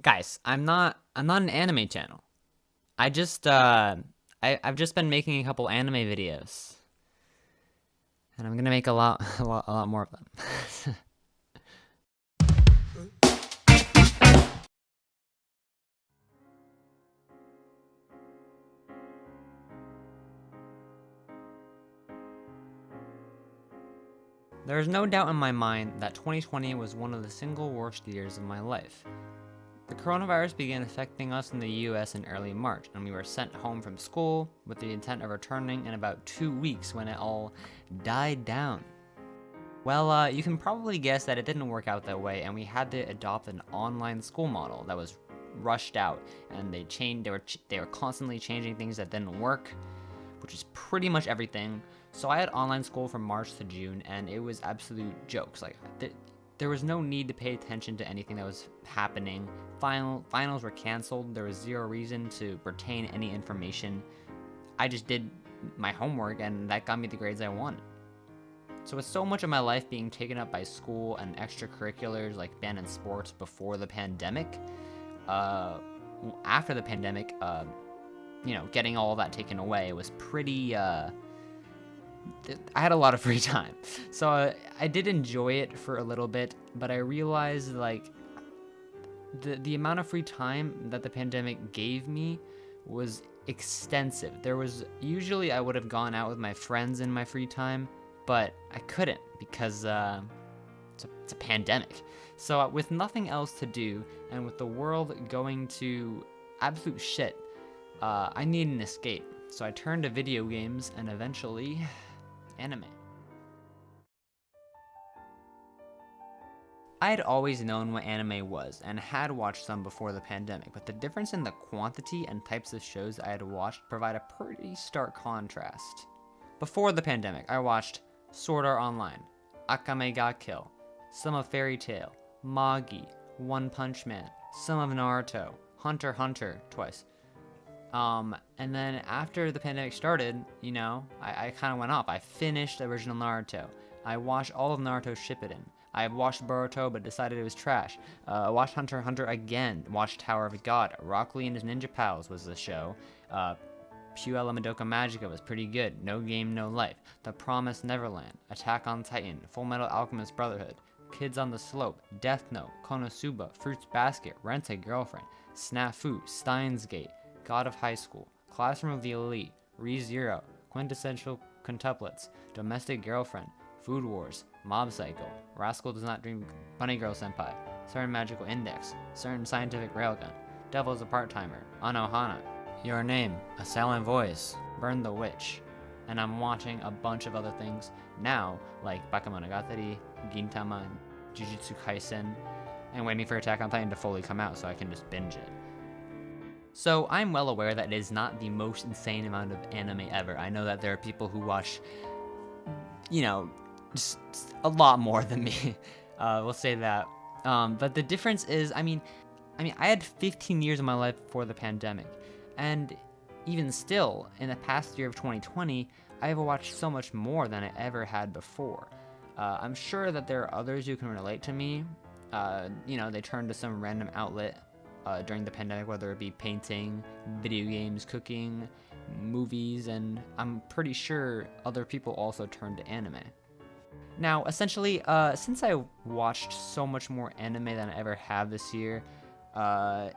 Guys, I'm not an anime channel. I just I've just been making a couple anime videos, and I'm gonna make a lot a lot more of them. There is no doubt in my mind that 2020 was one of the single worst years of my life. The coronavirus began affecting us in the US in early March, and we were sent home from school with the intent of returning in about 2 weeks when it all died down. Well, you can probably guess that it didn't work out that way, and we had to adopt an online school model that was rushed out, and they were constantly changing things that didn't work, which is pretty much everything. So I had online school from March to June, and it was absolute jokes. There was no need to pay attention to anything that was happening. Finals were canceled. There was zero reason to retain any information. I just did my homework, and that got me the grades I wanted. So with so much of my life being taken up by school and extracurriculars like band and sports before the pandemic, uh, after the pandemic, getting all of that taken away was pretty. I had a lot of free time, so I did enjoy it for a little bit, but I realized like the amount of free time that the pandemic gave me was extensive. There was usually I would have gone out with my friends in my free time, but I couldn't because it's a pandemic. So with nothing else to do and with the world going to absolute shit, I need an escape. So I turned to video games and eventually anime. I had always known what anime was and had watched some before the pandemic, but the difference in the quantity and types of shows I had watched provide a pretty stark contrast. Before the pandemic, I watched Sword Art Online, Akame ga Kill, some of Fairy Tail, Magi, One Punch Man, some of Naruto, Hunter x Hunter twice. And then after the pandemic started, I kind of went off. I finished the original Naruto. I watched all of Naruto Shippuden. I watched Boruto, but decided it was trash. I watched Hunter x Hunter again. Watched Tower of God. Rock Lee and his Ninja Pals was the show. Puella Madoka Magica was pretty good. No Game, No Life. The Promised Neverland. Attack on Titan. Full Metal Alchemist Brotherhood. Kids on the Slope. Death Note. Konosuba. Fruits Basket. Rent a Girlfriend. Snafu. Steins Gate. God of High School. Classroom of the Elite. ReZero. Quintessential Quintuplets. Domestic Girlfriend. Food Wars. Mob Psycho. Rascal Does Not Dream. Bunny Girl Senpai. Certain Magical Index. Certain Scientific Railgun. Devil's a Part-Timer. Anohana. Your Name, A Silent Voice, Burn the Witch, and I'm watching a bunch of other things now, like Bakemonogatari, Gintama, Jujutsu Kaisen, and waiting for Attack on Titan to fully come out so I can just binge it. So I'm well aware that it is not the most insane amount of anime ever. I know that there are people who watch, you know, just a lot more than me. We'll say that. But the difference is, I had 15 years of my life before the pandemic, and even still, in the past year of 2020, I have watched so much more than I ever had before. I'm sure that there are others who can relate to me. They turn to some random outlet during the pandemic, whether it be painting, video games, cooking, movies, and I'm pretty sure other people also turn to anime. Now, essentially, since I watched so much more anime than I ever have this year,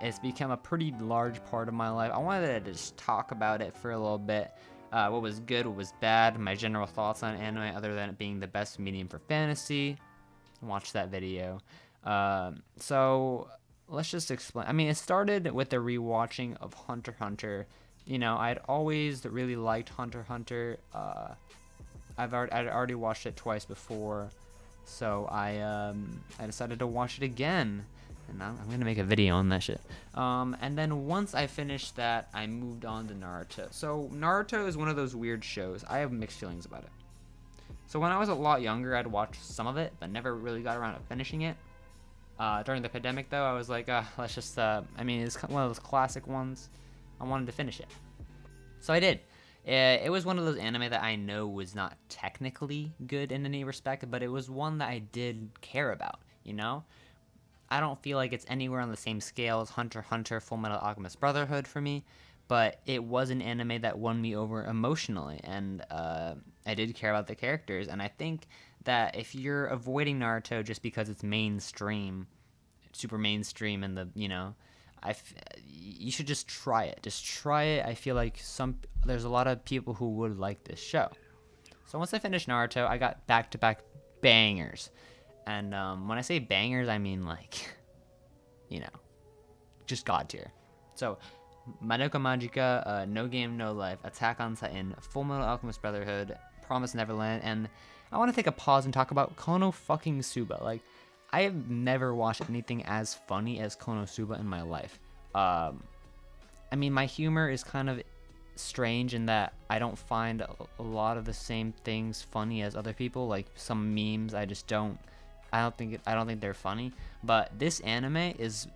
it's become a pretty large part of my life. I wanted to just talk about it for a little bit. What was good, what was bad, my general thoughts on anime, other than it being the best medium for fantasy. Watch that video. So let's just explain. It started with the rewatching of Hunter x Hunter. I'd always really liked Hunter x Hunter. I'd already watched it twice before, so I decided to watch it again, and I'm gonna make a video on that shit. And then once I finished that, I moved on to Naruto. So Naruto is one of those weird shows. I have mixed feelings about it. So when I was a lot younger, I'd watch some of it, but never really got around to finishing it. During the pandemic, though, I was like, let's just. It's one of those classic ones. I wanted to finish it. So I did. It was one of those anime that I know was not technically good in any respect, but it was one that I did care about, I don't feel like it's anywhere on the same scale as Hunter x Hunter, Full Metal Alchemist Brotherhood for me, but it was an anime that won me over emotionally, and I did care about the characters. And I think that if you're avoiding Naruto just because it's mainstream, super mainstream, and you should just try it. Just try it. I feel like there's a lot of people who would like this show. So once I finished Naruto, I got back-to-back bangers. And when I say bangers, I mean like, you know, just god tier. So, Madoka Magica, No Game No Life, Attack on Titan, Full Metal Alchemist Brotherhood, Promise Neverland, and I want to take a pause and talk about Konosuba. Like, I have never watched anything as funny as Konosuba in my life. I mean, my humor is kind of strange in that I don't find a lot of the same things funny as other people. Like some memes, I don't think they're funny. But this anime is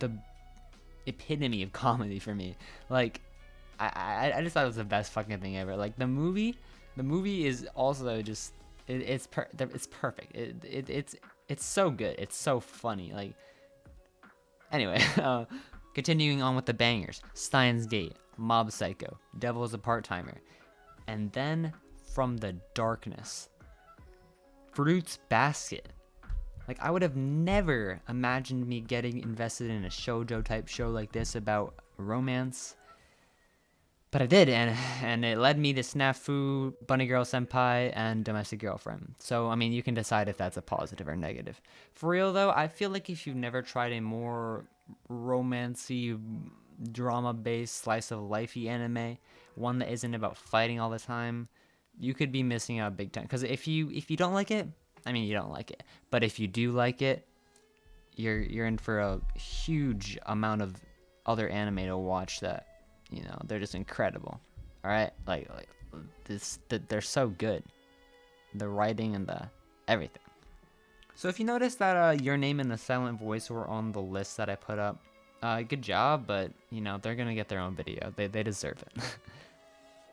the epitome of comedy for me. Like, I just thought it was the best fucking thing ever. Like the movie is also just it's perfect. It's so good. It's so funny. Like, anyway, continuing on with the bangers: Steins Gate, Mob Psycho, Devil's a Part-Timer, and then from the darkness, Fruits Basket. Like, I would have never imagined me getting invested in a shoujo type show like this about romance, but I did, and it led me to Snafu, Bunny Girl Senpai, and Domestic Girlfriend. So, I mean, you can decide if that's a positive or negative. For real though, I feel like if you've never tried a more romancy, drama-based slice of lifey anime, one that isn't about fighting all the time, you could be missing out big time. Because if you don't like it, I mean, you don't like it. But if you do like it, you're in for a huge amount of other anime to watch that, they're just incredible. All right, like they're so good, the writing and the everything. So if you notice that Your Name and the Silent Voice were on the list that I put up, good job. But they're gonna get their own video. They deserve it.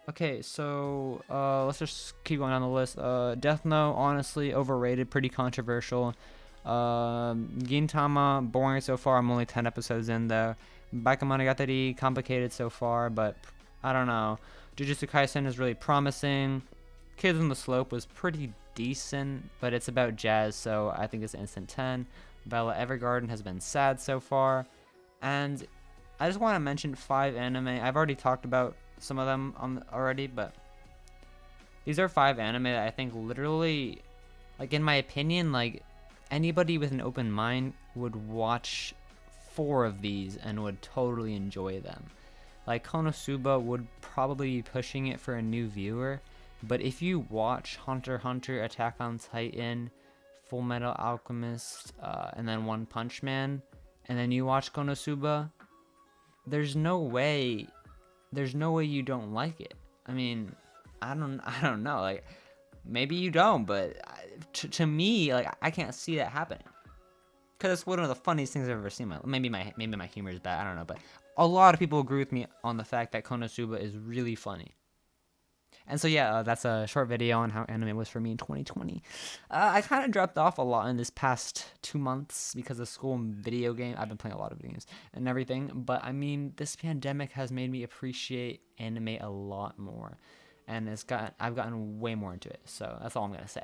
Okay, so let's just keep going on the list. Death Note, honestly, overrated, pretty controversial. Gintama, boring so far. I'm only 10 episodes in, though. Bakemonogatari, complicated so far, but I don't know. Jujutsu Kaisen is really promising. Kids on the Slope was pretty decent, but it's about jazz, so I think it's an instant 10. Bella Evergarden has been sad so far. And I just want to mention 5 anime. I've already talked about some of them already, but these are 5 anime that I think literally, like, in my opinion, like, anybody with an open mind would watch 4 of these and would totally enjoy them. Like, Konosuba would probably be pushing it for a new viewer, but if you watch Hunter x Hunter, Attack on Titan, Full Metal Alchemist, and then One Punch Man, and then you watch Konosuba, there's no way you don't like it. I mean, I don't know. Like, maybe you don't, but to me, like, I can't see that happening. Because it's one of the funniest things I've ever seen. Maybe my humor is bad. I don't know, but a lot of people agree with me on the fact that Konosuba is really funny. And so yeah, that's a short video on how anime was for me in 2020. I kind of dropped off a lot in this past 2 months because of school and video game. I've been playing a lot of video games and everything. But I mean, this pandemic has made me appreciate anime a lot more, and I've gotten way more into it. So that's all I'm gonna say.